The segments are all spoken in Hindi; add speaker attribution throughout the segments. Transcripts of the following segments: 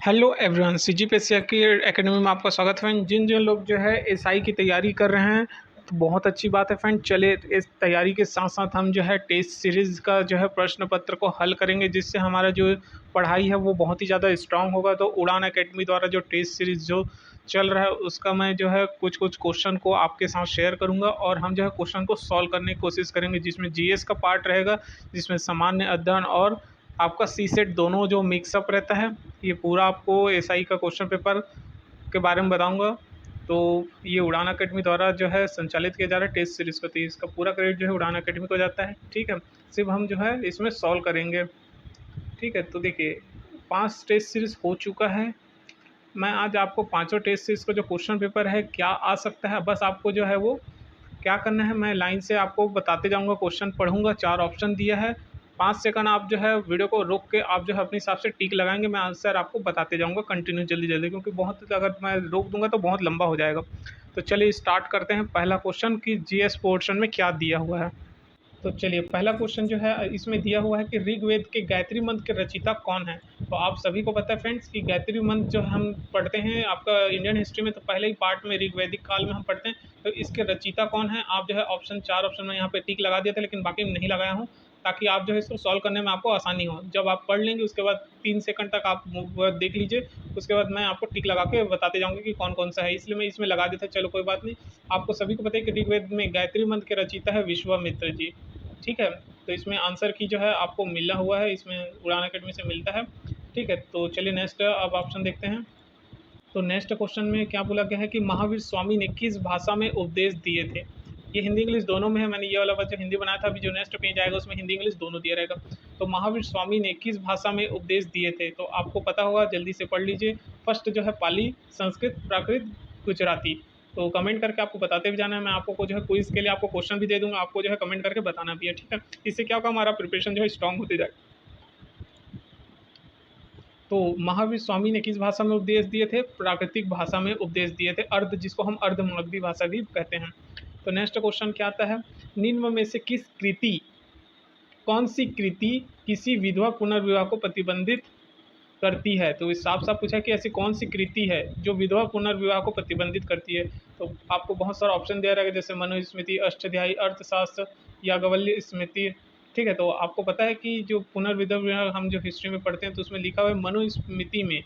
Speaker 1: हेलो एवरीवन, सीजीपीएससी की एकेडमी में आपका स्वागत है फ्रेंड। जिन जिन लोग जो है एसआई की तैयारी कर रहे हैं तो बहुत अच्छी बात है फ्रेंड। चले इस तैयारी के साथ साथ हम जो है टेस्ट सीरीज़ का जो है प्रश्न पत्र को हल करेंगे, जिससे हमारा जो पढ़ाई है वो बहुत ही ज़्यादा स्ट्रांग होगा। तो उड़ान एकेडमी द्वारा जो टेस्ट सीरीज़ जो चल रहा है उसका मैं जो है कुछ कुछ क्वेश्चन को आपके साथ शेयर करूंगा और हम जो है क्वेश्चन को सॉल्व करने की कोशिश करेंगे, जिसमें जीएस का पार्ट रहेगा, जिसमें सामान्य अध्ययन और आपका सी सेट दोनों जो मिक्सअप रहता है। ये पूरा आपको एसआई का क्वेश्चन पेपर के बारे में बताऊंगा। तो ये उड़ान अकेडमी द्वारा जो है संचालित किया जा रहा है टेस्ट सीरीज़ को, तो इसका पूरा क्रेडिट जो है उड़ान अकेडमी को जाता है। ठीक है, सिर्फ हम जो है इसमें सॉल्व करेंगे। ठीक है, तो देखिए 5 टेस्ट सीरीज़ हो चुका है। मैं आज आपको पाँचों टेस्ट सीरीज़ का जो क्वेश्चन पेपर है क्या आ सकता है, बस आपको जो है वो क्या करना है, मैं लाइन से आपको बताते जाऊंगा, क्वेश्चन पढ़ूंगा। 4 ऑप्शन दिया है, 5 सेकंड आप जो है वीडियो को रोक के आप जो है अपने हिसाब से टिक लगाएंगे। मैं आंसर आपको बताते जाऊंगा कंटिन्यू जल्दी जल्दी, क्योंकि बहुत अगर मैं रोक दूंगा तो बहुत लंबा हो जाएगा। तो चलिए स्टार्ट करते हैं। पहला क्वेश्चन कि जीएस पोर्शन में क्या दिया हुआ है। तो चलिए पहला क्वेश्चन जो है इसमें दिया हुआ है कि ऋग्वेद के गायत्री मंत्र के रचयिता कौन है। तो आप सभी को पता है फ्रेंड्स कि गायत्री मंत्र जो हम पढ़ते हैं आपका इंडियन हिस्ट्री में, तो पहले ही पार्ट में ऋग्वैदिक काल में हम पढ़ते हैं। तो इसके रचयिता कौन है, आप जो है ऑप्शन 4 ऑप्शन में यहाँ पे टिक लगा दिया था, लेकिन बाकी में नहीं लगाया हूँ, ताकि आप जो है इसको सॉल्व करने में आपको आसानी हो। जब आप पढ़ लेंगे उसके बाद 3 सेकंड तक आप देख लीजिए, उसके बाद मैं आपको टिक लगा के बताते जाऊँगा कि कौन कौन सा है, इसलिए मैं इसमें लगा देता। चलो कोई बात नहीं। आपको सभी को पता है कि ऋग्वेद में गायत्री मंत्र के रचयिता है विश्वामित्र जी। ठीक है, तो इसमें आंसर की जो है आपको मिला हुआ है, इसमें उड़ान अकेडमी से मिलता है। ठीक है, तो चलिए नेक्स्ट अब ऑप्शन देखते हैं। तो नेक्स्ट क्वेश्चन में क्या बोला गया है कि महावीर स्वामी ने किस भाषा में उपदेश दिए थे। ये हिंदी इंग्लिश दोनों में है। मैंने ये वाला जो हिंदी बनाया था, अभी जो नेक्स्ट पेज आएगा उसमें हिंदी इंग्लिश दोनों दिया रहेगा। तो महावीर स्वामी ने किस भाषा में उपदेश दिए थे, तो आपको पता होगा, जल्दी से पढ़ लीजिए। फर्स्ट जो है पाली, संस्कृत, प्राकृत, गुजराती। तो कमेंट करके आपको बताते भी जाना है। मैं आपको जो है क्विज के लिए आपको क्वेश्चन भी दे दूंगा, आपको जो है कमेंट करके बताना भी है। ठीक है, इससे क्या होगा, हमारा प्रिपरेशन जो है स्ट्रांग होते जाएगा। तो महावीर स्वामी ने किस भाषा में उपदेश दिए थे, प्राकृतिक भाषा में उपदेश दिए थे, अर्ध जिसको हम अर्धमागधी भाषा भी कहते हैं। तो नेक्स्ट क्वेश्चन क्या आता है, निम्न में से किस कृति, कौन सी कृति किसी विधवा पुनर्विवाह को प्रतिबंधित करती है। तो इस साफ साफ पूछा कि ऐसी कौन सी कृति है जो विधवा पुनर्विवाह को प्रतिबंधित करती है। तो आपको बहुत सारा ऑप्शन दिया रहेगा, जैसे मनुस्मृति, अष्टाध्यायी, अर्थशास्त्र, याज्ञवल्क्य स्मृति। ठीक है, तो आपको पता है कि जो पुनर्विवाह हम जो हिस्ट्री में पढ़ते हैं तो उसमें लिखा हुआ है मनुस्मृति में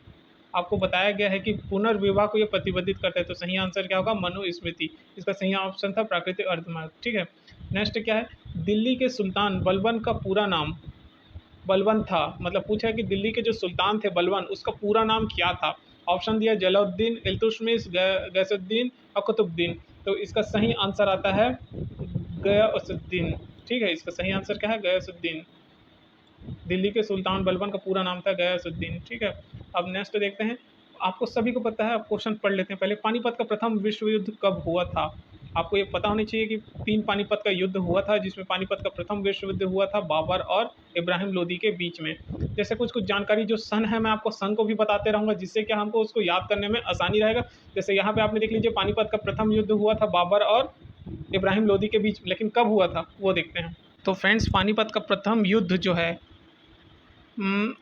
Speaker 1: आपको बताया गया है कि पुनर्विवाह को ये प्रतिबंधित करता है। तो सही आंसर क्या होगा, मनुस्मृति। इसका सही ऑप्शन था प्राकृतिक अर्धमार्ग। ठीक है, नेक्स्ट क्या है, दिल्ली के सुल्तान बलबन का पूरा नाम, बलबन था मतलब पूछा है कि दिल्ली के जो सुल्तान थे बलबन, उसका पूरा नाम क्या था। ऑप्शन दिया जलालुद्दीन, इल्तुतमिश, गैसुद्दीन और कुतुबुद्दीन। तो इसका सही आंसर आता है गयासुद्दीन। ठीक है, इसका सही आंसर क्या है, गयासुद्दीन। दिल्ली के सुल्तान बलबन का पूरा नाम था गयासुद्दीन। ठीक है, अब नेक्स्ट देखते हैं। आपको सभी को पता है, आप क्वेश्चन पढ़ लेते हैं पहले। पानीपत का प्रथम विश्व युद्ध कब हुआ था। आपको ये पता होनी चाहिए कि 3 पानीपत का युद्ध हुआ था, जिसमें पानीपत का प्रथम विश्व युद्ध हुआ था बाबर और इब्राहिम लोदी के बीच में। जैसे कुछ कुछ जानकारी जो सन है, मैं आपको सन को भी बताते रहूँगा, जिससे कि हमको उसको याद करने में आसानी रहेगा। जैसे यहाँ पे आपने देख लीजिए, पानीपत का प्रथम युद्ध हुआ था बाबर और इब्राहिम लोदी के बीच, लेकिन कब हुआ था वो देखते हैं। तो फ्रेंड्स, पानीपत का प्रथम युद्ध जो है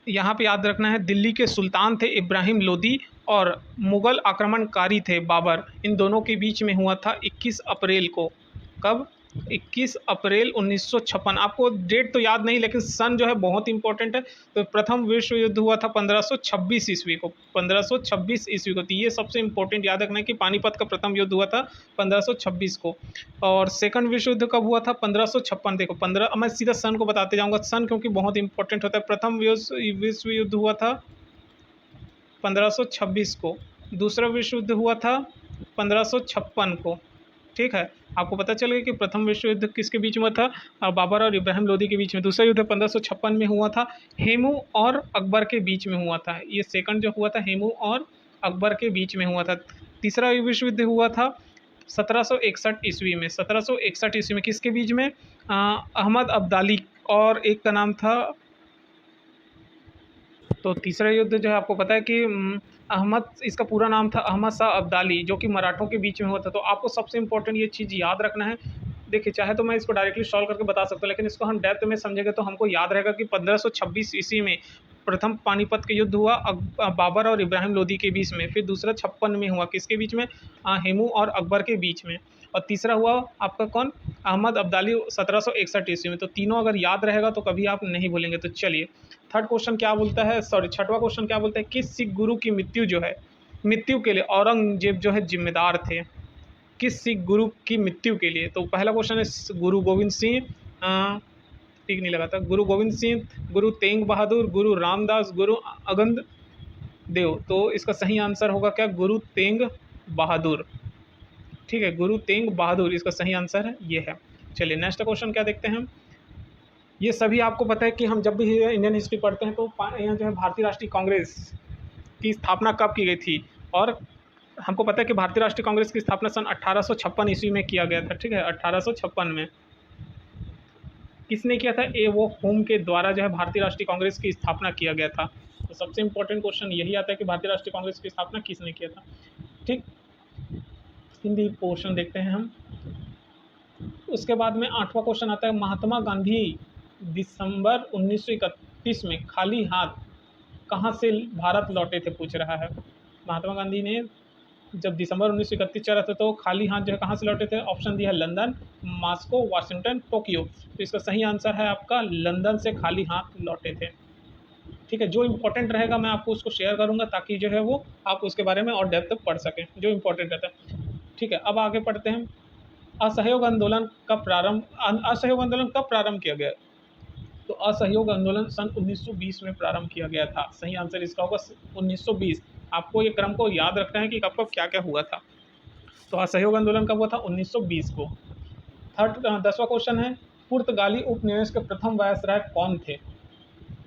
Speaker 1: यहाँ पे याद रखना है, दिल्ली के सुल्तान थे इब्राहिम लोदी और मुग़ल आक्रमणकारी थे बाबर, इन दोनों के बीच में हुआ था 21 अप्रैल को। कब, 21 अप्रैल 1956। आपको डेट तो याद नहीं, लेकिन सन जो है बहुत इंपॉर्टेंट है। तो प्रथम विश्व युद्ध हुआ था 1526 ईस्वी को, 1526 ईस्वी को। तो ये सबसे इंपॉर्टेंट याद रखना है कि पानीपत का प्रथम युद्ध हुआ था 1526 को। और सेकंड विश्व युद्ध कब हुआ था, 1556। देखो 15, मैं सीधा सन को बताते जाऊँगा, सन क्योंकि बहुत इंपॉर्टेंट होता है। प्रथम विश्व युद्ध हुआ था 1526 को, दूसरा विश्व युद्ध हुआ था 1556 को। ठीक है, आपको पता चल गया कि प्रथम विश्व युद्ध किसके बीच में था, बाबर और इब्राहिम लोदी के बीच में। दूसरा युद्ध 1556 में हुआ था, हेमू और अकबर के बीच में हुआ था। ये सेकंड जो हुआ था हेमू और अकबर के बीच में हुआ था। तीसरा विश्व युद्ध हुआ था 1761 ईस्वी में। 1761 ईस्वी में किसके बीच में, अहमद अब्दाली और एक का नाम था। तो तीसरा युद्ध जो है आपको पता है कि अहमद, इसका पूरा नाम था अहमद शाह अब्दाली, जो कि मराठों के बीच में हुआ था। तो आपको सबसे इंपॉर्टेंट ये चीज़ याद रखना है। देखिए चाहे तो मैं इसको डायरेक्टली सॉल्व करके बता सकता हूँ, लेकिन इसको हम डेप्थ में समझेंगे तो हमको याद रहेगा कि 1526 ईस्वी में प्रथम पानीपत का युद्ध हुआ बाबर और इब्राहिम लोदी के बीच में। फिर दूसरा 56 में हुआ, किसके बीच में? हेमू और अकबर के बीच में। और तीसरा हुआ आपका कौन? अहमद अब्दाली 1761 ईस्वी में। तो तीनों अगर याद रहेगा तो कभी आप नहीं भूलेंगे। तो चलिए थर्ड क्वेश्चन क्या बोलता है, सॉरी छठवां क्वेश्चन क्या बोलता है, किस सिख गुरु की मृत्यु के लिए औरंगजेब जो है जिम्मेदार थे? किस सिख गुरु की मृत्यु के लिए? तो पहला क्वेश्चन है गुरु गोविंद सिंह, ठीक नहीं लगा था, गुरु गोविंद सिंह, गुरु तेग बहादुर, गुरु रामदास, गुरु अगंद देव। तो इसका सही आंसर होगा क्या? गुरु तेग बहादुर। ठीक है, गुरु तेग बहादुर इसका सही आंसर है, ये है। चलिए नेक्स्ट क्वेश्चन क्या देखते हैं हम। ये सभी आपको पता है कि हम जब भी इंडियन हिस्ट्री पढ़ते हैं तो यहाँ जो है भारतीय राष्ट्रीय कांग्रेस की स्थापना कब की गई थी? और हमको पता है कि भारतीय राष्ट्रीय कांग्रेस की स्थापना सन 1856 ईस्वी में किया गया था। ठीक है, 1856 में किसने किया था? ए वो होम के द्वारा जो है भारतीय राष्ट्रीय कांग्रेस की स्थापना किया गया था। तो सबसे इम्पोर्टेंट क्वेश्चन यही आता है कि भारतीय राष्ट्रीय कांग्रेस की स्थापना किसने किया था। ठीक, हिंदी पोर्शन देखते हैं हम। उसके बाद में 8वां क्वेश्चन आता है, महात्मा गांधी दिसंबर 1931 में खाली हाथ कहाँ से भारत लौटे थे, पूछ रहा है। महात्मा गांधी ने जब दिसंबर 1931 चला था तो खाली हाथ जो है कहाँ से लौटे थे? ऑप्शन दिया है लंदन, मॉस्को, वाशिंगटन, टोक्यो। तो इसका सही आंसर है आपका लंदन से खाली हाथ लौटे थे। ठीक है, जो इम्पोर्टेंट रहेगा मैं आपको उसको शेयर करूंगा ताकि जो है वो आप उसके बारे में और डेप्थ तक पढ़ सकें, जो इम्पोर्टेंट रहता है। ठीक है, अब आगे पढ़ते हैं। असहयोग आंदोलन कब प्रारंभ किया गया? तो असहयोग आंदोलन सन 1920 में प्रारंभ किया गया था। सही आंसर इसका होगा 1920। आपको ये क्रम को याद रखना है कि कब कब क्या क्या हुआ था। तो असहयोग आंदोलन कब हुआ था? 1920 को। 10वां क्वेश्चन है, पुर्तगाली उपनिवेश के प्रथम वायसराय कौन थे?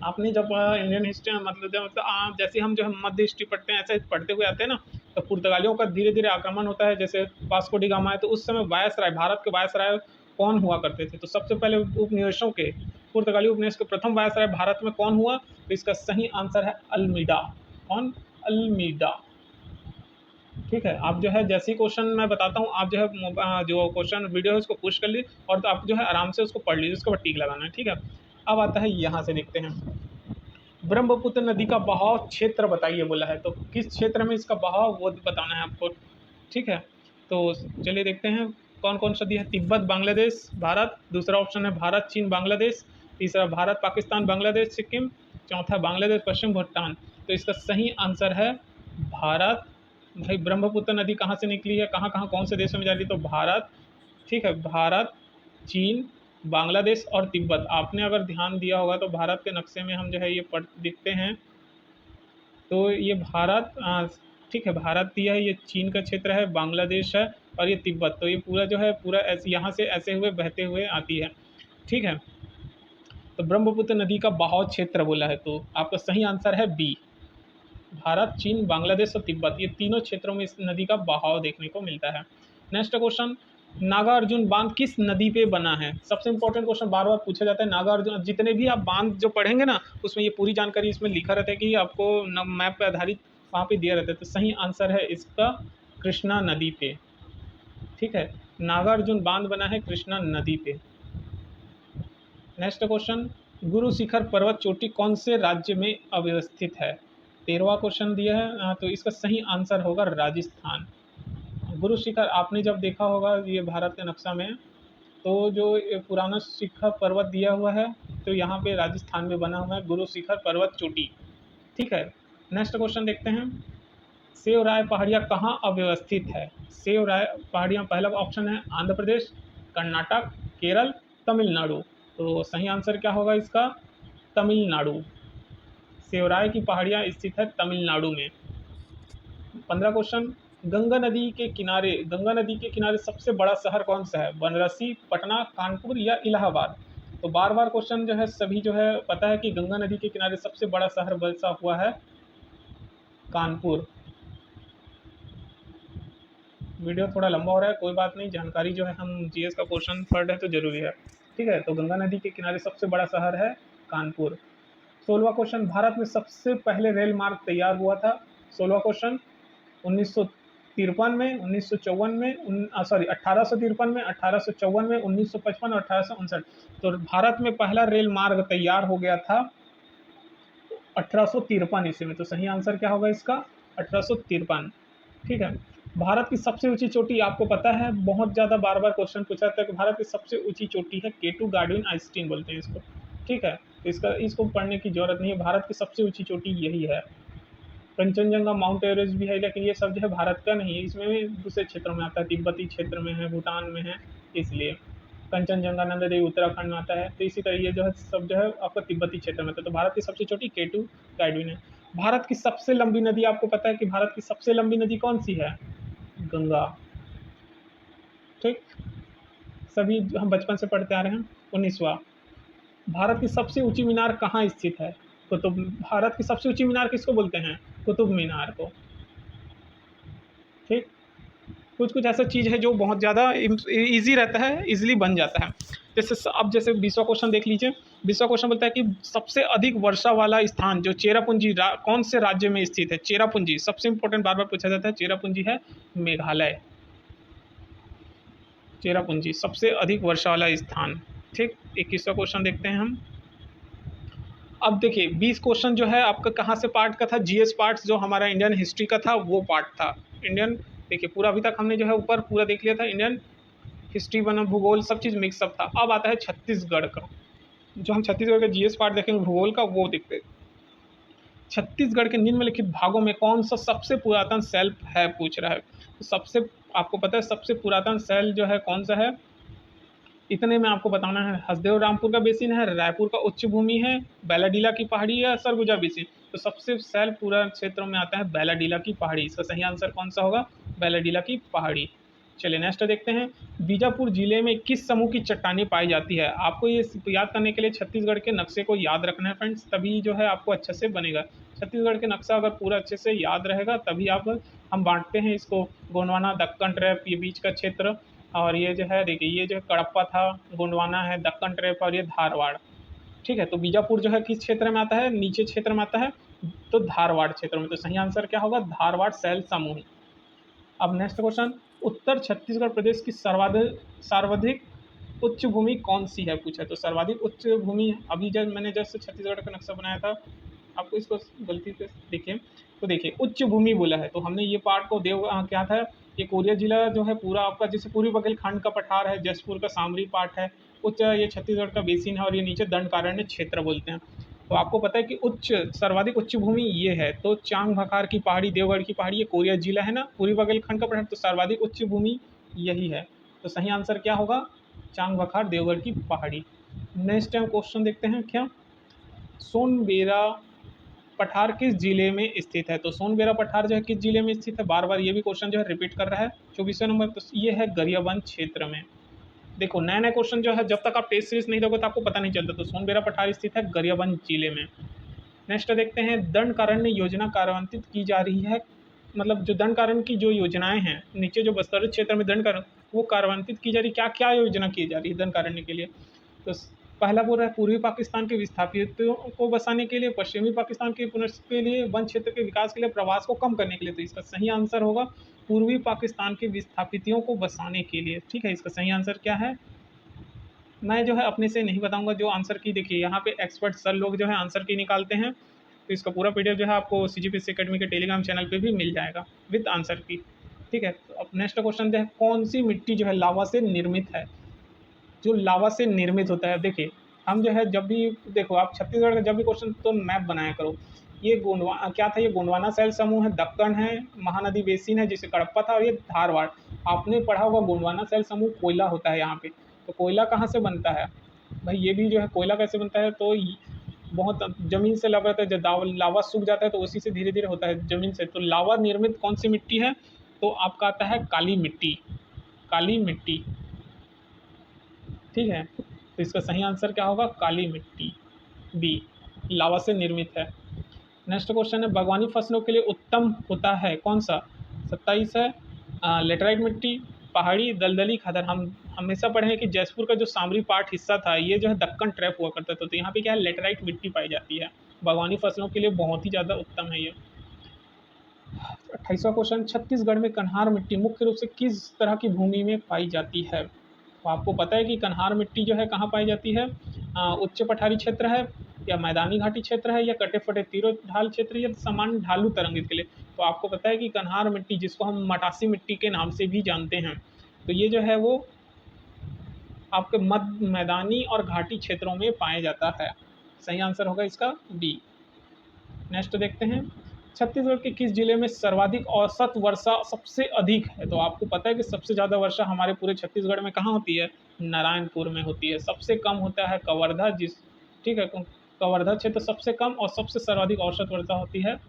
Speaker 1: आपने जब इंडियन हिस्ट्री मतलब जैसे हम जो है मध्य हिस्ट्री पढ़ते हैं ऐसे पढ़ते हुए आते हैं ना, तो पुर्तगालियों का धीरे धीरे आक्रमण होता है, जैसे वास्को डी गामा है, तो उस समय वायसराय, भारत के वायसराय कौन हुआ करते थे? तो सबसे पहले उपनिवेशों के, पुर्तगाली उपनिवेश के प्रथम वायसराय भारत में कौन हुआ? तो इसका सही आंसर है अल्मीडा। कौन? अल्मीडा। ठीक है, आप जो है जैसे ही क्वेश्चन मैं बताता हूँ आप जो है जो क्वेश्चन वीडियो है उसको पुश कर लीजिए और तो आप जो है आराम से उसको पढ़ लीजिए, उसके बाद टिक लगाना है। ठीक है, अब आता है यहाँ से देखते हैं, ब्रह्मपुत्र नदी का बहाव क्षेत्र बताइए बोला है, तो किस क्षेत्र में इसका बहाव वो बताना है आपको। ठीक है, तो चलिए देखते हैं कौन कौन सा दिया है। तिब्बत, बांग्लादेश, भारत। दूसरा ऑप्शन है भारत, चीन, बांग्लादेश। तीसरा भारत, पाकिस्तान, बांग्लादेश, सिक्किम। चौथा बांग्लादेश, पश्चिम भूटान। तो इसका सही आंसर है भारत। भाई ब्रह्मपुत्र नदी कहाँ से निकली है, कहाँ कहाँ कौन से देशों में जा रही है? तो भारत। ठीक है, भारत, चीन, बांग्लादेश और तिब्बत। आपने अगर ध्यान दिया होगा तो भारत के नक्शे में हम जो है ये दिखते हैं, तो ये भारत, ठीक है, भारत दिया है, ये चीन का क्षेत्र है, बांग्लादेश है और ये तिब्बत। तो ये पूरा जो है पूरा ऐसे यहाँ से ऐसे हुए बहते हुए आती है। ठीक है, तो ब्रह्मपुत्र नदी का बहाव क्षेत्र बोला है, तो आपका सही आंसर है बी, भारत, चीन, बांग्लादेश और तिब्बत। ये तीनों क्षेत्रों में इस नदी का बहाव देखने को मिलता है। नेक्स्ट क्वेश्चन, नागार्जुन बांध किस नदी पे बना है? सबसे इंपॉर्टेंट क्वेश्चन बार बार पूछा जाता है। नागार्जुन, जितने भी आप बांध जो पढ़ेंगे ना उसमें ये पूरी जानकारी इसमें लिखा रहता है कि आपको मैप पे आधारित वहाँ पे दिया रहता है। तो सही आंसर है इसका कृष्णा नदी पे। ठीक है, नागार्जुन बांध बना है कृष्णा नदी पे। नेक्स्ट क्वेश्चन, गुरु शिखर पर्वत चोटी कौन से राज्य में अवस्थित है? 13वां क्वेश्चन दिया है, तो इसका सही आंसर होगा राजस्थान। गुरु शिखर आपने जब देखा होगा ये भारत के नक्शा में, तो जो ये पुराना शिखर पर्वत दिया हुआ है तो यहाँ पे राजस्थान में बना हुआ है गुरु शिखर पर्वत चोटी। ठीक है, नेक्स्ट क्वेश्चन देखते हैं, सेवराय पहाड़ियाँ कहाँ अव्यवस्थित है? सेवराय पहाड़ियाँ, पहला ऑप्शन है आंध्र प्रदेश, कर्नाटक, केरल, तमिलनाडु। तो सही आंसर क्या होगा इसका? तमिलनाडु। सेवराय की पहाड़ियाँ स्थित है तमिलनाडु में। 15 क्वेश्चन, गंगा नदी के किनारे सबसे बड़ा शहर कौन सा है? बनारसी, पटना, कानपुर या इलाहाबाद? तो बार बार क्वेश्चन जो है सभी जो है पता है कि गंगा नदी के किनारे सबसे बड़ा शहर बसा हुआ है कानपुर। वीडियो थोड़ा लंबा हो रहा है, कोई बात नहीं, जानकारी जो है हम जीएस का क्वेश्चन पढ़ रहे हैं तो जरूरी है। ठीक है, तो गंगा नदी के किनारे सबसे बड़ा शहर है कानपुर। 16वां क्वेश्चन, भारत में सबसे पहले रेल मार्ग तैयार हुआ था? 16वां क्वेश्चन, 1953 में, 1954 में, सॉरी 1853 में, 1854 में, 1955 और 1859। तो भारत में पहला रेल मार्ग तैयार हो गया था 1853 ईस्वी में। तो सही आंसर क्या होगा इसका? 1853। ठीक है। भारत की सबसे ऊंची चोटी आपको पता है, बहुत ज़्यादा बार बार क्वेश्चन पूछा जाता है कि भारत की सबसे ऊंची चोटी है केटू गार्डविन आइंस्टीन बोलते हैं इसको। ठीक है, तो इसको पढ़ने की जरूरत नहीं है, भारत की सबसे ऊंची चोटी यही है। कंचनजंगा, माउंट एवरेस्ट भी है, लेकिन ये सब जो है भारत का नहीं है, इसमें भी दूसरे क्षेत्रों में आता है, तिब्बती क्षेत्र में है, भूटान में है, इसलिए कंचनजंगा, नंदा देवी उत्तराखंड में आता है। तो इसी तरह ये जो है सब जो है आपका तिब्बती क्षेत्र में आता है। तो भारत की सबसे छोटी केटू गाइडविन है। भारत की सबसे लंबी नदी आपको पता है कि भारत की सबसे लंबी नदी कौन सी है? गंगा। ठीक, सभी हम बचपन से पढ़ते आ रहे हैं। 19वां, भारत की सबसे ऊंची मीनार कहाँ स्थित है? कुतुब। भारत की सबसे ऊंची मीनार किसको बोलते हैं? कुतुब मीनार को। ठीक, कुछ कुछ ऐसा चीज़ है जो बहुत ज़्यादा इजी रहता है, इजीली बन जाता है। जैसे अब जैसे 20वां क्वेश्चन देख लीजिए। 20वां क्वेश्चन बोलता है कि सबसे अधिक वर्षा वाला स्थान जो चेरापूंजी कौन से राज्य में स्थित है? चेरापूंजी सबसे इंपॉर्टेंट, बार बार पूछा जाता है। चेरापूंजी है मेघालय। चेरापूंजी सबसे अधिक वर्षा वाला स्थान। ठीक, 21वां क्वेश्चन देखते हैं हम। अब देखिए 20 क्वेश्चन जो है आपका कहाँ से पार्ट का था? जीएस पार्ट, जो हमारा इंडियन हिस्ट्री का था वो पार्ट था। इंडियन, देखिए पूरा अभी तक हमने जो है ऊपर पूरा देख लिया था, इंडियन हिस्ट्री बना, भूगोल सब चीज़ मिक्सअप था। अब आता है छत्तीसगढ़ का, जो हम छत्तीसगढ़ का जीएस पार्ट देखेंगे भूगोल का, वो देखते हैं। छत्तीसगढ़ के निम्नलिखित भागों में कौन सा सबसे पुरातन सेल है, पूछ रहा है। तो सबसे, आपको पता है सबसे पुरातन सेल जो है कौन सा है? इतने में आपको बताना है। हसदेव रामपुर का बेसिन है, रायपुर का उच्च भूमि है, बैलाडीला की पहाड़ी है, सरगुजा बेसिन। तो सबसे सेल पूरा क्षेत्रों में आता है बैलाडीला की पहाड़ी। इसका सही आंसर कौन सा होगा? बैलाडीला की पहाड़ी। चलिए नेक्स्ट देखते हैं। बीजापुर जिले में किस समूह की चट्टानें पाई जाती है? आपको ये याद करने के लिए छत्तीसगढ़ के नक्शे को याद रखना है फ्रेंड्स, तभी जो है आपको अच्छे से बनेगा। छत्तीसगढ़ के नक्शा अगर पूरा अच्छे से याद रहेगा तभी आप, हम बांटते हैं इसको गोंडवाना, दक्कन ट्रैप, ये बीच का क्षेत्र, और ये जो है देखिए ये जो कडप्पा था, गोंडवाना है, दक्कन ट्रैप, और ये धारवाड़। ठीक है, तो बीजापुर जो है किस क्षेत्र में आता है? नीचे क्षेत्र में आता है, तो धारवाड़ क्षेत्र में। तो सही आंसर क्या होगा? धारवाड़ सेल समूह। अब नेक्स्ट क्वेश्चन, उत्तर छत्तीसगढ़ प्रदेश की सर्वाधिक उच्च भूमि कौन सी है, पूछा। तो सर्वाधिक उच्च भूमि, अभी जब मैंने जैसे छत्तीसगढ़ का नक्शा बनाया था, आपको इसको गलती से देखिए, तो देखिए उच्च भूमि बोला है, तो हमने ये पार्ट को क्या था, ये कोरिया जिला जो है पूरा आपका, जैसे पूर्वी बघेलखंड का पठार है, जसपुर का सामरी पार्ट है, उच्च ये छत्तीसगढ़ का बेसिन है, और ये नीचे दंडकारण्य क्षेत्र बोलते हैं। तो आपको पता है कि सर्वाधिक उच्च भूमि ये है, तो चांग भखार की पहाड़ी, देवगढ़ की पहाड़ी, ये कोरिया जिला है ना, पूर्वी बघेलखंड का पठार, तो सर्वाधिक उच्च भूमि यही है। तो सही आंसर क्या होगा? चांग भखार, देवगढ़ की पहाड़ी। नेक्स्ट टाइम क्वेश्चन देखते हैं क्या, सोनबेरा पठार किस जिले में स्थित है? तो सोनबेरा पठार जो है किस जिले में स्थित है? बार बार ये भी क्वेश्चन जो है रिपीट कर रहा है। 24वें नंबर, तो ये है गरियाबंद क्षेत्र में। देखो नया नया क्वेश्चन जो है जब तक आप टेस्ट सीरीज नहीं दोगे तो आपको पता नहीं चलता। तो सोनबेरा पठार स्थित है गरियाबंद जिले में। नेक्स्ट देखते हैं, दंडकारण्य योजना कार्यान्वित की जा रही है, मतलब जो दंडकारण्य की जो योजनाएं हैं, नीचे जो बस्तर क्षेत्र में दंडकारण्य, वो कार्यान्वित की जा रही, क्या क्या योजना की जा रही है दंडकारण्य के लिए? तो पहला बोल रहा है पूर्वी पाकिस्तान के विस्थापितों को बसाने के लिए, पश्चिमी पाकिस्तान के पुनर्वास के लिए, वन क्षेत्र के विकास के लिए, प्रवास को कम करने के लिए। तो इसका सही आंसर होगा पूर्वी पाकिस्तान के विस्थापितों को बसाने के लिए। ठीक है, इसका सही आंसर क्या है? मैं जो है अपने से नहीं बताऊंगा, जो आंसर की देखिए यहाँ पे एक्सपर्ट सर लोग जो है आंसर की निकालते हैं। तो इसका पूरा पीडीएफ जो है आपको CGPSC एकेडमी के टेलीग्राम चैनल पे भी मिल जाएगा विद आंसर की। ठीक है, तो अब नेक्स्ट क्वेश्चन जो है, कौन सी मिट्टी जो है लावा से निर्मित है? जो लावा से निर्मित होता है, देखिए हम जो है जब भी देखो आप छत्तीसगढ़ का जब भी क्वेश्चन, तो मैप बनाया करो। ये क्या था, ये गोंडवाना सेल समूह है, दक्कन है, महानदी बेसिन है जिसे कडप्पा था, और ये धारवाड़। आपने पढ़ा होगा गोंडवाना सेल समूह कोयला होता है यहाँ पे। तो कोयला कहाँ से बनता है भाई? ये भी जो है कोयला कैसे बनता है, तो बहुत ज़मीन से लगा रहता है, जब लावा सूख जाता है तो उसी से धीरे धीरे होता है ज़मीन से। तो लावा निर्मित कौन सी मिट्टी है? तो आपका आता है काली मिट्टी, काली मिट्टी। ठीक है, तो इसका सही आंसर क्या होगा? काली मिट्टी, बी, लावा से निर्मित है। नेक्स्ट क्वेश्चन है, बागवानी फसलों के लिए उत्तम होता है कौन सा? 27 है लेटराइट मिट्टी, पहाड़ी, दलदली, खदर। हम हमेशा पढ़े हैं कि जयपुर का जो सामरी पार्ट हिस्सा था ये जो है दक्कन ट्रैप हुआ करता था। तो यहाँ पे क्या है, लेटराइट मिट्टी पाई जाती है, बागवानी फसलों के लिए बहुत ही ज़्यादा उत्तम है ये। 28वां क्वेश्चन, छत्तीसगढ़ में कन्हार मिट्टी मुख्य रूप से किस तरह की भूमि में पाई जाती है? तो आपको पता है कि कन्हार मिट्टी जो है कहाँ पाई जाती है? उच्च पठारी क्षेत्र है, या मैदानी घाटी क्षेत्र है, या कटे फटे तीरों ढाल क्षेत्र, या सामान्य ढालू तरंगित किले। तो आपको पता है कि कन्हार मिट्टी, जिसको हम मटासी मिट्टी के नाम से भी जानते हैं, तो ये जो है वो आपके मध्य मैदानी और घाटी क्षेत्रों में पाया जाता है। सही आंसर होगा इसका डी। नेक्स्ट देखते हैं, छत्तीसगढ़ के किस जिले में सर्वाधिक औसत वर्षा सबसे अधिक है? तो आपको पता है कि सबसे ज़्यादा वर्षा हमारे पूरे छत्तीसगढ़ में कहाँ होती है? नारायणपुर में होती है। सबसे कम होता है कवर्धा, ठीक है, कवर्धा क्षेत्र सबसे कम, और सबसे सर्वाधिक औसत वर्षा होती है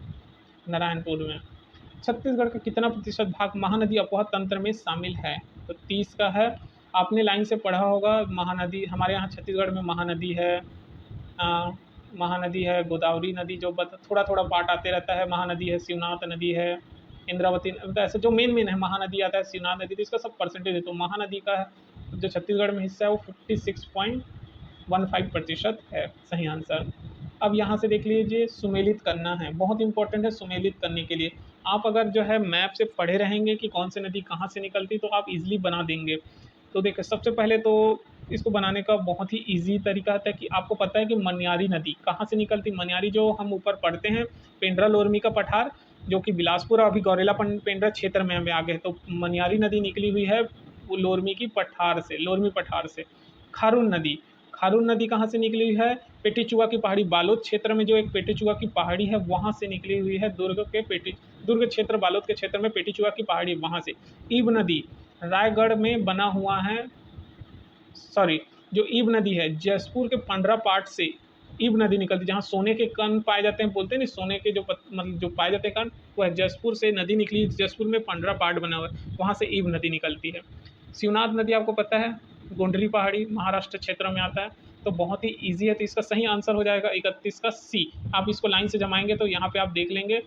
Speaker 1: नारायणपुर में। छत्तीसगढ़ का कितना प्रतिशत भाग महानदी अपवाह तंत्र में शामिल है? तो 30 का है। आपने लाइन से पढ़ा होगा, महानदी हमारे यहाँ छत्तीसगढ़ में महानदी है, महानदी है, गोदावरी नदी जो थोड़ा थोड़ा पार्ट आते रहता है, महानदी है, शिवनाथ नदी है, इंद्रावती, मतलब ऐसे जो मेन है, महानदी आता है, शिवनाथ नदी, तो इसका सब परसेंटेज है। तो महानदी का जो छत्तीसगढ़ में हिस्सा है वो 56.15% है। सही आंसर। अब यहाँ से देख लीजिए, सुमेलित करना है, बहुत इंपॉर्टेंट है सुमेलित करने के लिए। आप अगर जो है मैप से पढ़े रहेंगे कि कौन सी नदी कहाँ से निकलती, तो आप इजीली बना देंगे। तो देखिए, सबसे पहले तो इसको बनाने का बहुत ही इजी तरीका होता है कि आपको पता है कि मनियारी नदी कहाँ से निकलती। मनियारी जो हम ऊपर पढ़ते हैं, पेंड्रा लोरमी का पठार, जो कि बिलासपुर और अभी गौरेला पेंड्रा क्षेत्र में हमें आ गए, तो मनियारी नदी निकली हुई है वो लोरमी की पठार से, लोरमी पठार से। खारून नदी, खारून नदी कहाँ से निकली हुई है? पेटीचुआ की पहाड़ी, बालोद क्षेत्र में जो एक पेटीचुआ की पहाड़ी है वहाँ से निकली हुई है। दुर्ग क्षेत्र, बालोद के क्षेत्र में पेटीचुआ की पहाड़ी, वहाँ से। ईब नदी रायगढ़ में बना हुआ है, सॉरी, जो ईब नदी है जयपुर के पंडरा पाट से ईब नदी निकलती है, जहाँ सोने के कण पाए जाते हैं, बोलते हैं ना सोने के जो मतलब जो पाए जाते हैं कण, वो है जयपुर से नदी निकली, जयपुर में पंडरा पाट बना हुआ है, वहाँ से ईब नदी निकलती है। शिवनाथ नदी आपको पता है गोंडरी पहाड़ी, महाराष्ट्र क्षेत्र में आता है, तो बहुत ही ईजी है। तो इसका सही आंसर हो जाएगा 31 का सी। आप इसको लाइन से जमाएंगे तो यहाँ पे आप देख लेंगे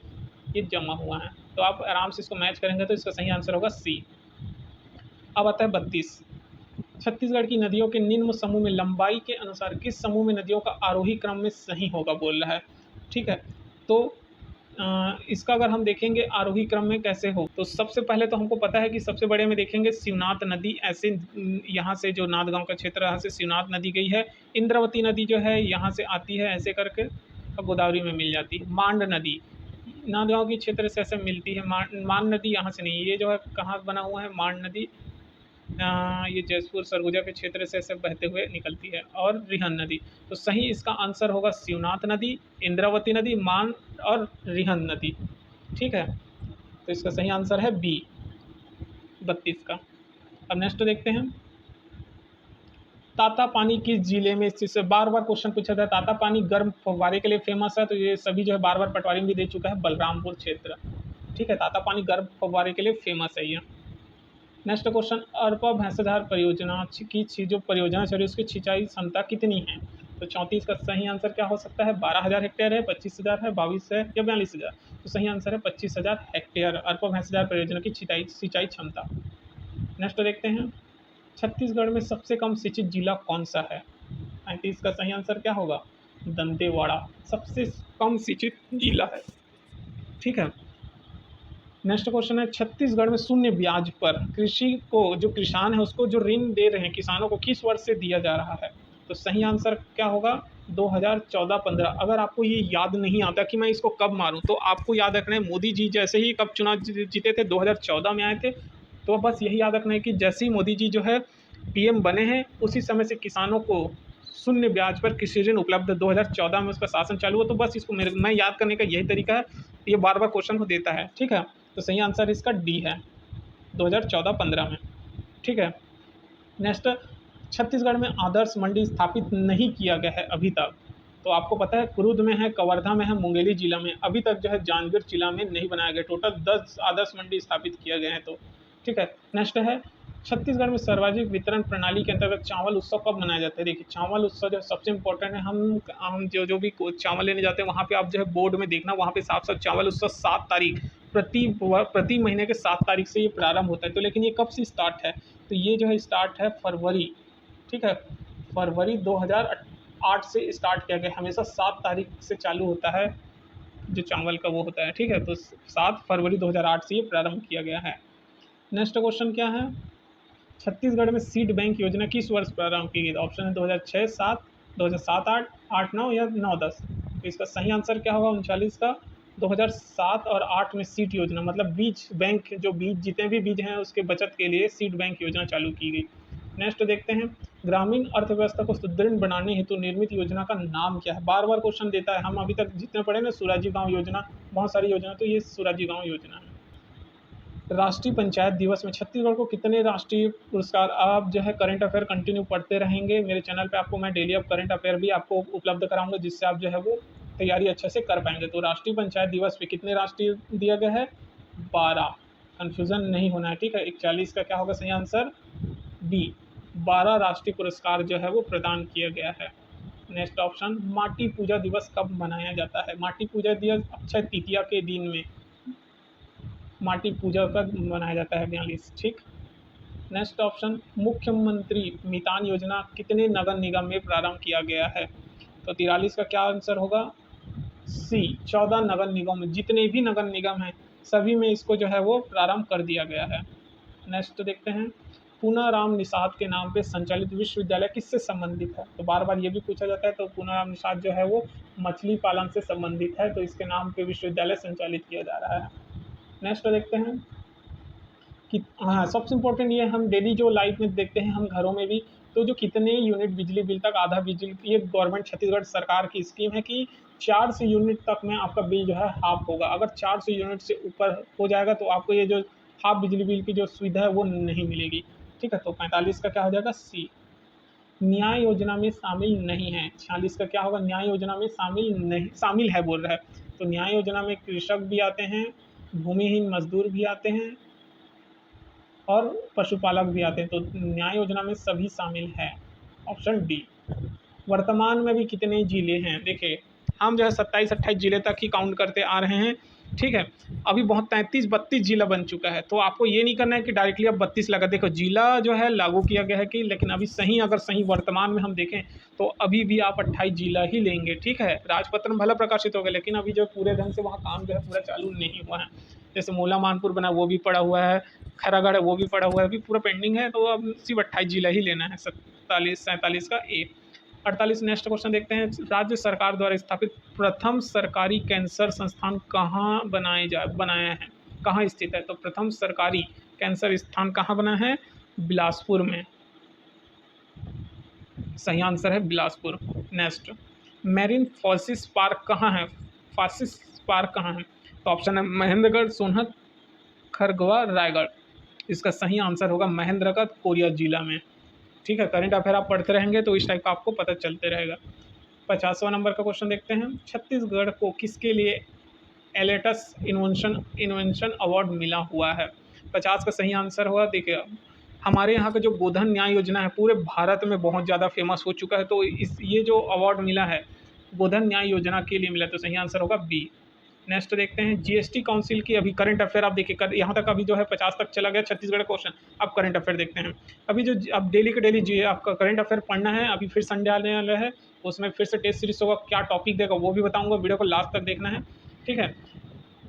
Speaker 1: ये जमा हुआ है, तो आप आराम से इसको मैच करेंगे तो इसका सही आंसर होगा सी। अब आता है 32, छत्तीसगढ़ की नदियों के निम्न समूह में लंबाई के अनुसार किस समूह में नदियों का आरोही क्रम में सही होगा बोल रहा है। ठीक है, तो इसका अगर हम देखेंगे आरोही क्रम में कैसे हो, तो सबसे पहले तो हमको पता है कि सबसे बड़े में देखेंगे शिवनाथ नदी, ऐसे यहाँ से जो नांदगांव का क्षेत्र है यहाँ से शिवनाथ नदी गई है। इंद्रावती नदी जो है यहाँ से आती है ऐसे करके और गोदावरी में मिल जाती है। मांड नदी नांदगांव के क्षेत्र से ऐसे मिलती है। मान नदी यहाँ से नहीं, ये जो है कहाँ बना हुआ है मांड नदी, ये जयपुर सरगुजा के क्षेत्र से ऐसे बहते हुए निकलती है। और रिहन नदी, तो सही इसका आंसर होगा शिवनाथ नदी, इंद्रावती नदी, मान और रिहन नदी। ठीक है, तो इसका सही आंसर है बी 32 का। अब नेक्स्ट देखते हैं, तातापानी किस जिले में स्थित है? बार बार क्वेश्चन पूछा था। तातापानी गर्म फव्वारे के लिए फेमस है, तो ये सभी जो है बार बार पटवारी में भी दे चुका है, बलरामपुर क्षेत्र। ठीक है, तातापानी गर्म फव्वारे के लिए फेमस है ये। नेक्स्ट क्वेश्चन, अरपा भैंसाधार परियोजना की जो परियोजना चल रही है उसकी सिंचाई क्षमता कितनी है? तो 34 का सही आंसर क्या हो सकता है? 12,000 हेक्टेयर है, 25,000 है, 22 है या 42,000? तो सही आंसर है 25,000 हेक्टेयर अरपा भैंसाधार परियोजना की सिंचाई क्षमता। नेक्स्ट देखते हैं, छत्तीसगढ़ में सबसे कम सिंचित जिला कौन सा है? 35 का सही आंसर क्या होगा? दंतेवाड़ा सबसे कम सिंचित जिला है। ठीक है, नेक्स्ट क्वेश्चन है, छत्तीसगढ़ में शून्य ब्याज पर कृषि को जो किसान है उसको जो ऋण दे रहे हैं किसानों को किस वर्ष से दिया जा रहा है? तो सही आंसर क्या होगा? 2014-15। अगर आपको ये याद नहीं आता कि मैं इसको कब मारूं, तो आपको याद रखना है मोदी जी जैसे ही कब चुनाव जीते थे, 2014 में आए थे, तो बस यही याद रखना है कि जैसे ही मोदी जी जो है पीएम बने हैं उसी समय से किसानों को शून्य ब्याज पर कृषि ऋण उपलब्ध, 2014 में उसका शासन चालू हुआ। तो बस इसको मैं याद करने का यही तरीका है, ये बार बार क्वेश्चन को देता है। ठीक है, तो सही आंसर इसका डी है 2014-15 में। ठीक है, नेक्स्ट, छत्तीसगढ़ में आदर्श मंडी स्थापित नहीं किया गया है अभी तक। तो आपको पता है कुरुद में है, कवर्धा में है, मुंगेली जिला में, अभी तक जो है जांजगीर जिला में नहीं बनाया गया। टोटल 10 आदर्श मंडी स्थापित किया गया है। तो ठीक है, नेक्स्ट है, छत्तीसगढ़ में सार्वजनिक वितरण प्रणाली के अंतर्गत चावल उत्सव कब मनाया जाता है? देखिए, चावल उत्सव जो सबसे इम्पोर्टेंट है, हम जो भी चावल लेने जाते हैं वहाँ पे आप जो है बोर्ड में देखना, वहाँ पे साफ साफ चावल उत्सव 7 तारीख प्रति महीने के 7 तारीख से ये प्रारंभ होता है। तो लेकिन ये कब से स्टार्ट है? तो ये जो है स्टार्ट है फरवरी, ठीक है, फरवरी 2008 से स्टार्ट किया गया। हमेशा 7 तारीख से चालू होता है जो चावल का वो होता है। ठीक है, तो 7 फरवरी 2008 से ये प्रारंभ किया गया है। नेक्स्ट क्वेश्चन क्या है, छत्तीसगढ़ में सीड बैंक योजना किस वर्ष प्रारंभ की गई? ऑप्शन है 2006, 7, 2007, 8 8-9 या 9-10। तो इसका सही आंसर क्या होगा 39 का? 2007 और 8 में सीड योजना, मतलब बीज बैंक, जो बीज जितने भी बीज हैं उसके बचत के लिए सीड बैंक योजना चालू की गई। नेक्स्ट देखते हैं, ग्रामीण अर्थव्यवस्था को सुदृढ़ बनाने हेतु निर्मित योजना का नाम क्या है? बार बार क्वेश्चन देता है, हम अभी तक जितने पढ़े ना, सुराजी गांव योजना, बहुत सारी योजना, तो ये सुराजी गांव योजना है। राष्ट्रीय पंचायत दिवस में छत्तीसगढ़ को कितने राष्ट्रीय पुरस्कार? आप जो है करंट अफेयर कंटिन्यू पढ़ते रहेंगे मेरे चैनल पे, आपको मैं डेली अब करंट अफेयर भी आपको उपलब्ध कराऊंगा, जिससे आप जो है वो तैयारी अच्छे से कर पाएंगे। तो राष्ट्रीय पंचायत दिवस पे कितने राष्ट्रीय दिया गया है? 12। कन्फ्यूजन नहीं होना है, ठीक है। 41 का क्या होगा सही आंसर? बी, 12 राष्ट्रीय पुरस्कार जो है वो प्रदान किया गया है। नेक्स्ट ऑप्शन, माटी पूजा दिवस कब मनाया जाता है? माटी पूजा दिवस अक्षय तृतीया के दिन में माटी पूजा का मनाया जाता है, 42, ठीक। नेक्स्ट ऑप्शन, मुख्यमंत्री मितान योजना कितने नगर निगम में प्रारंभ किया गया है? तो 43 का क्या आंसर होगा? सी, 14 नगर निगम में, जितने भी नगर निगम हैं सभी में इसको जो है वो प्रारंभ कर दिया गया है। नेक्स्ट देखते हैं, पूनाराम निषाद के नाम पे संचालित विश्वविद्यालय किससे संबंधित है? तो बार बार ये भी पूछा जाता है। तो पूनाराम निषाद जो है वो मछली पालन से संबंधित है, तो इसके नाम पे विश्वविद्यालय संचालित किया जा रहा है। नेक्स्ट देखते हैं कि हाँ, सबसे इम्पोर्टेंट ये हम डेली जो लाइफ में देखते हैं हम घरों में भी, तो जो कितने यूनिट बिजली बिल तक आधा बिजली, ये गवर्नमेंट छत्तीसगढ़ सरकार की स्कीम है कि 400 यूनिट तक में आपका बिल जो है हाफ होगा। अगर 400 यूनिट से ऊपर हो जाएगा तो आपको ये जो हाफ बिजली बिल की जो सुविधा है वो नहीं मिलेगी, ठीक है। तो 45 का क्या हो जाएगा? सी, न्याय योजना में शामिल नहीं है। 46 का क्या होगा? न्याय योजना में शामिल नहीं, शामिल है बोल रहा है। तो न्याय योजना में कृषक भी आते हैं, भूमिहीन मजदूर भी आते हैं और पशुपालक भी आते हैं। तो न्याय योजना में सभी शामिल हैं, ऑप्शन डी। वर्तमान में भी कितने जिले हैं? देखिए हम जो है 27-28 जिले तक ही काउंट करते आ रहे हैं, ठीक है। अभी बहुत 33-32 जिला बन चुका है, तो आपको ये नहीं करना है कि डायरेक्टली अब 32 लगा। देखो जिला जो है लागू किया गया है कि, लेकिन अभी सही अगर सही वर्तमान में हम देखें तो अभी भी आप 28 जिला ही लेंगे, ठीक है। राजपत्र में भला प्रकाशित हो गया, लेकिन अभी जो पूरे ढंग से वहाँ काम जो है पूरा चालू नहीं हुआ है। जैसे मोला मानपुर बना वो भी पड़ा हुआ है, खैरागढ़ है वो भी पड़ा हुआ है, अभी पूरा पेंडिंग है। तो अब सिर्फ 28 जिला ही लेना है, 47 का ए। 48 नेक्स्ट क्वेश्चन देखते हैं, राज्य सरकार द्वारा स्थापित प्रथम सरकारी कैंसर संस्थान कहाँ बनाया है, कहाँ स्थित है? तो प्रथम सरकारी कैंसर स्थान कहाँ बना है? बिलासपुर में, सही आंसर है बिलासपुर। नेक्स्ट, मैरीन फॉसिस पार्क कहाँ है? फॉसिस पार्क कहाँ है? तो ऑप्शन है महेंद्रगढ़, सोनहत, खरगवा, रायगढ़। इसका सही आंसर होगा महेंद्रगढ़, कोरिया जिला में, ठीक है। करंट अफेयर आप पढ़ते रहेंगे तो इस टाइप का आपको पता चलते रहेगा। 50वां नंबर का क्वेश्चन देखते हैं, छत्तीसगढ़ को किसके लिए एलेटस इन्वेंशन अवार्ड मिला हुआ है? 50 का सही आंसर होगा, देखिए हमारे यहाँ का जो गोधन न्याय योजना है पूरे भारत में बहुत ज़्यादा फेमस हो चुका है, तो ये जो अवार्ड मिला है गोधन न्याय योजना के लिए मिला, तो सही आंसर होगा बी। नेक्स्ट देखते हैं, जीएसटी काउंसिल की अभी करंट अफेयर आप देखिए, यहाँ तक अभी जो है 50 तक चला गया छत्तीसगढ़ क्वेश्चन। अब करंट अफेयर देखते हैं, अभी जो अब डेली के डेली जी आपका करंट अफेयर पढ़ना है। अभी फिर संडे आने वाला है, उसमें फिर से टेस्ट सीरीज होगा, क्या टॉपिक देगा वो भी बताऊंगा, वीडियो को लास्ट तक देखना है, ठीक है,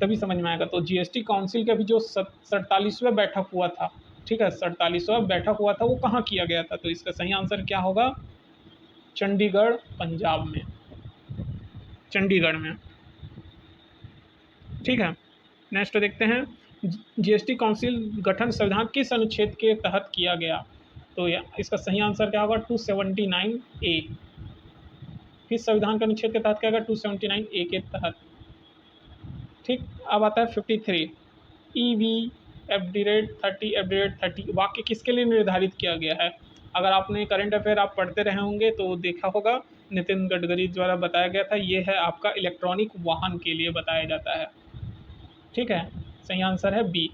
Speaker 1: तभी समझ में आएगा। तो जीएसटी काउंसिल का अभी जो 47वां बैठक हुआ था, ठीक है, 47वां बैठक हुआ था, वो कहाँ किया गया था? तो इसका सही आंसर क्या होगा? चंडीगढ़, पंजाब में, चंडीगढ़ में, ठीक है। नेक्स्ट देखते हैं, जीएसटी काउंसिल गठन संविधान किस अनुच्छेद के तहत किया गया? तो इसका सही आंसर क्या होगा? 279 ए। किस संविधान के अनुच्छेद के तहत किया गया? 279 ए के तहत, ठीक। अब आता है 53, ईवी एफडीरेट 30 वाक्य किसके लिए निर्धारित किया गया है? अगर आपने करंट अफेयर आप पढ़ते रहे होंगे तो देखा होगा, नितिन गडकरी द्वारा बताया गया था, ये है आपका इलेक्ट्रॉनिक वाहन के लिए बताया जाता है, ठीक है। सही आंसर है बी।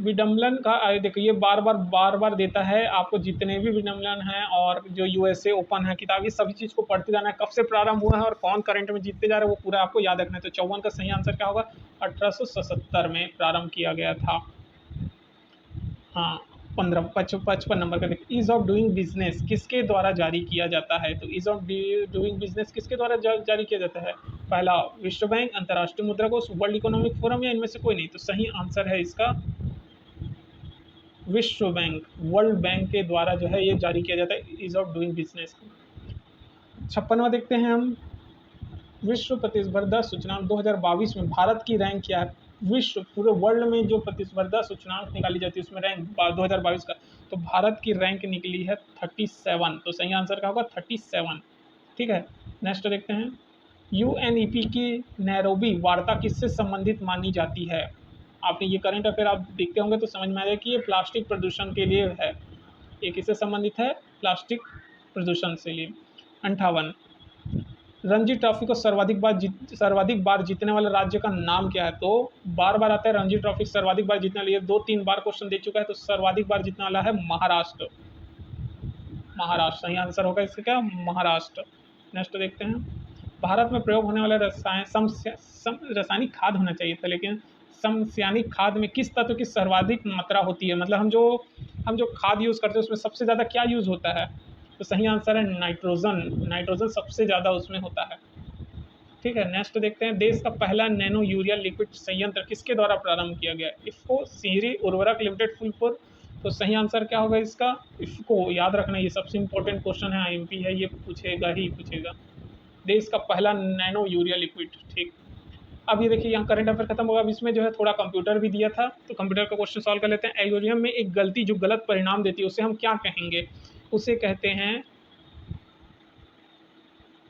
Speaker 1: विडम्बलन का देखिए, ये बार बार देता है आपको, जितने भी विडम्बलन हैं और जो यूएसए ओपन है किताब, ये सभी चीज़ को पढ़ते जाना है, कब से प्रारंभ हुआ है और कौन करंट में जीतते जा रहे हैं वो पूरा आपको याद रखना है। तो 54 का सही आंसर क्या होगा? 1877 में प्रारंभ किया गया था। हाँ, 55 नंबर का देखिए, ईज ऑफ डूइंग बिजनेस किसके द्वारा जारी किया जाता है? तो ईज ऑफ डूइंग बिजनेस किसके द्वारा जारी किया जाता है? पहला विश्व बैंक, अंतर्राष्ट्रीय मुद्रा कोष, वर्ल्ड इकोनॉमिक फोरम, या इनमें से कोई नहीं? तो सही आंसर है इसका विश्व बैंक, वर्ल्ड बैंक के द्वारा जो है ये जारी किया जाता है, ईज ऑफ डूइंग बिजनेस। 56वां देखते हैं हम, विश्व प्रतिस्पर्धा सूचकांक 2022 में भारत की रैंक क्या है। विश्व पूरे वर्ल्ड में जो प्रतिस्पर्धा सूचकांक निकाली जाती है उसमें रैंक 2022 का, तो भारत की रैंक निकली है 37। तो सही आंसर क्या होगा 37। ठीक है, नेक्स्ट देखते हैं, यूएनईपी की नैरोबी वार्ता किससे संबंधित मानी जाती है। आपने ये करंट अफेयर आप देखते होंगे तो समझ में आ जाए कि ये प्लास्टिक प्रदूषण के लिए है। ये किससे संबंधित है, प्लास्टिक प्रदूषण से लिए। 58, रणजी ट्रॉफी को सर्वाधिक बार जीतने वाले राज्य का नाम क्या है। तो बार बार आता है रणजी ट्रॉफी सर्वाधिक बार जीतने वाली, 2-3 बार क्वेश्चन दे चुका है, तो सर्वाधिक बार जीतने वाला है महाराष्ट्र। महाराष्ट्र सही आंसर होगा इसका क्या, महाराष्ट्र। नेक्स्ट देखते हैं, भारत में प्रयोग होने वाला रासायनिक खाद होना चाहिए था, लेकिन समस्थानिक खाद में किस तत्व की सर्वाधिक मात्रा होती है। मतलब हम जो खाद यूज़ करते हैं उसमें सबसे ज़्यादा क्या यूज़ होता है। तो सही आंसर है नाइट्रोजन। नाइट्रोजन सबसे ज़्यादा उसमें होता है। ठीक है, नेक्स्ट देखते हैं, देश का पहला नैनो यूरिया लिक्विड संयंत्र किसके द्वारा प्रारंभ किया गया। इफ्को सिंहरी उर्वरक लिमिटेड फूलपुर। तो सही आंसर क्या होगा इसका, इफ्को। याद रखना ये सबसे इंपॉर्टेंट क्वेश्चन है, आईएमपी है, ये पूछेगा ही पूछेगा। देश का पहला नैनो यूरिया लिक्विड। ठीक, अब ये देखिए यहाँ करंट अफेयर खत्म होगा। अब इसमें जो है थोड़ा कंप्यूटर भी दिया था, तो कंप्यूटर का क्वेश्चन सॉल्व कर लेते हैं। एल्गोरिथम में एक गलती जो गलत परिणाम देती है उसे हम क्या कहेंगे। उसे कहते हैं,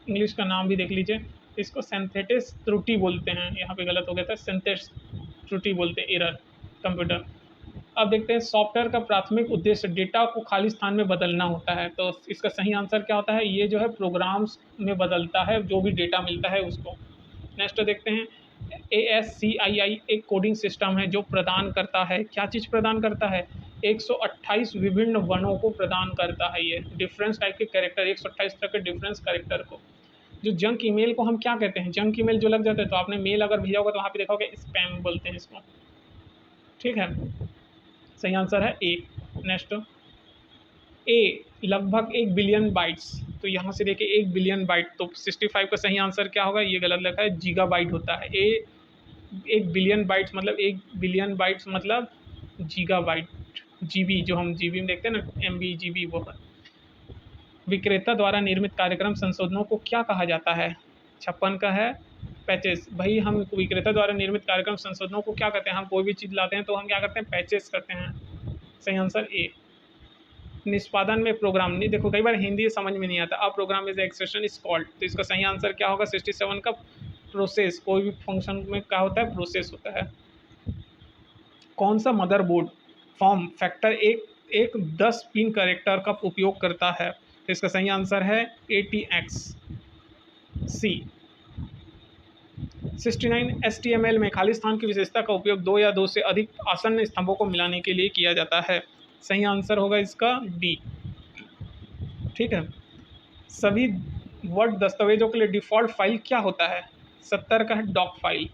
Speaker 1: इंग्लिश का नाम भी देख लीजिए, इसको सिंथेटिक त्रुटि बोलते हैं। यहाँ पे गलत हो गया था, सिंथेटिक त्रुटि बोलते हैं, एरर कंप्यूटर। अब देखते हैं, सॉफ्टवेयर का प्राथमिक उद्देश्य डेटा को खाली स्थान में बदलना होता है। तो इसका सही आंसर क्या होता है, ये जो है प्रोग्राम्स में बदलता है जो भी डेटा मिलता है उसको। नेक्स्ट देखते हैं, ASCII एक कोडिंग सिस्टम है जो प्रदान करता है, क्या चीज़ प्रदान करता है, 128 विभिन्न वर्णों को प्रदान करता है। ये डिफरेंस टाइप के कैरेक्टर, 128 तरह के डिफरेंस कैरेक्टर को। जो जंक ईमेल को हम क्या कहते हैं, जंक ईमेल जो लग जाता है, तो आपने मेल अगर भेजा होगा तो वहाँ पे देखा होगा स्पैम बोलते हैं इसको। ठीक है, सही आंसर है ए। नेक्स्ट, ए लगभग 1 बिलियन बाइट्स। तो यहाँ से देखिए 1 बिलियन बाइट, तो 65 का सही आंसर क्या होगा, ये गलत लिखा है, गीगाबाइट होता है। ए 1 बिलियन बाइट्स मतलब 1 बिलियन बाइट्स मतलब गीगाबाइट। जीबी जो हम जीबी में देखते हैं ना, एमबी जीबी, वो है। विक्रेता द्वारा निर्मित कार्यक्रम संशोधनों को क्या कहा जाता है। 56 का है पैचेस। भाई हम विक्रेता द्वारा निर्मित कार्यक्रम संशोधनों को क्या कहते हैं, हम कोई भी चीज़ लाते हैं तो हम क्या करते हैं, पैचेस करते हैं। सही आंसर ए। निष्पादन में प्रोग्राम नहीं, देखो कई बार हिंदी समझ में नहीं आता। अब program is expression is called, तो इसका सही आंसर क्या होगा 67 का, प्रोसेस। कोई भी फंक्शन में क्या होता है, प्रोसेस होता है। कौन सा मदरबोर्ड फॉर्म फैक्टर एक 10 पिन कैरेक्टर का उपयोग करता है। तो इसका सही आंसर है ATX C। 69 HTML में खाली स्थान की विशेषता का उपयोग 2 या 2 से अधिक आसन्न स्तंभों को मिलाने के लिए किया जाता है। सही आंसर होगा इसका D। ठीक है, सभी वर्ड दस्तावेजों के लिए डिफ़ॉल्ट फाइल क्या होता है। 70 का है डॉक फाइल,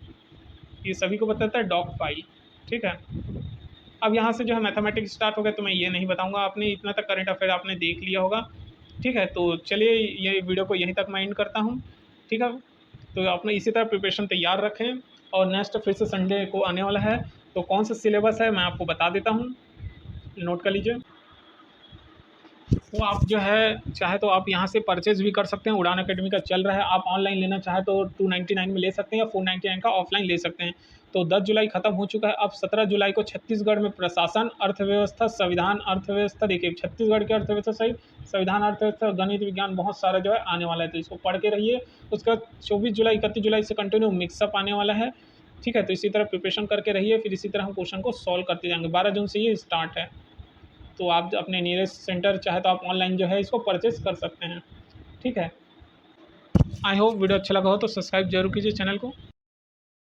Speaker 1: ये सभी को बताता है डॉक फाइल। ठीक है, अब यहाँ से जो है मैथमेटिक्स स्टार्ट हो गया, तो मैं ये नहीं बताऊँगा, आपने इतना तक करंट अफेयर आपने देख लिया होगा। ठीक है, तो चलिए ये वीडियो को यहीं तक मैं एंड करता हूँ। ठीक है, तो आपने इसी तरह प्रिपरेशन तैयार रखें, और नेक्स्ट फिर से संडे को आने वाला है, तो कौन सा सिलेबस है मैं आपको बता देता हूँ, नोट कर लीजिए। तो आप जो है चाहे तो आप यहाँ से परचेज़ भी कर सकते हैं, उड़ान अकेडमी का चल रहा है। आप ऑनलाइन लेना चाहे तो 299 में ले सकते हैं, या 499 का ऑफलाइन ले सकते हैं। तो 10 जुलाई ख़त्म हो चुका है। अब 17 जुलाई को छत्तीसगढ़ में प्रशासन, अर्थव्यवस्था, संविधान, अर्थव्यवस्था, देखिए छत्तीसगढ़ की अर्थव्यवस्था सही, संविधान, अर्थव्यवस्था, गणित, विज्ञान, बहुत सारा जो है आने वाला है, तो इसको पढ़ के रहिए। उसके बाद 24 जुलाई 31 जुलाई से कंटिन्यू मिक्सअप आने वाला है। ठीक है, तो इसी तरह प्रिपरेशन करके रहिए, फिर इसी तरह हम क्वेश्चन को सॉल्व करते जाएंगे। 12 जून से ये स्टार्ट है, तो आप अपने नियरेस्ट सेंटर चाहे तो आप ऑनलाइन जो है इसको परचेस कर सकते हैं। ठीक है, आई होप वीडियो अच्छा लगा हो तो सब्सक्राइब जरूर कीजिए चैनल को।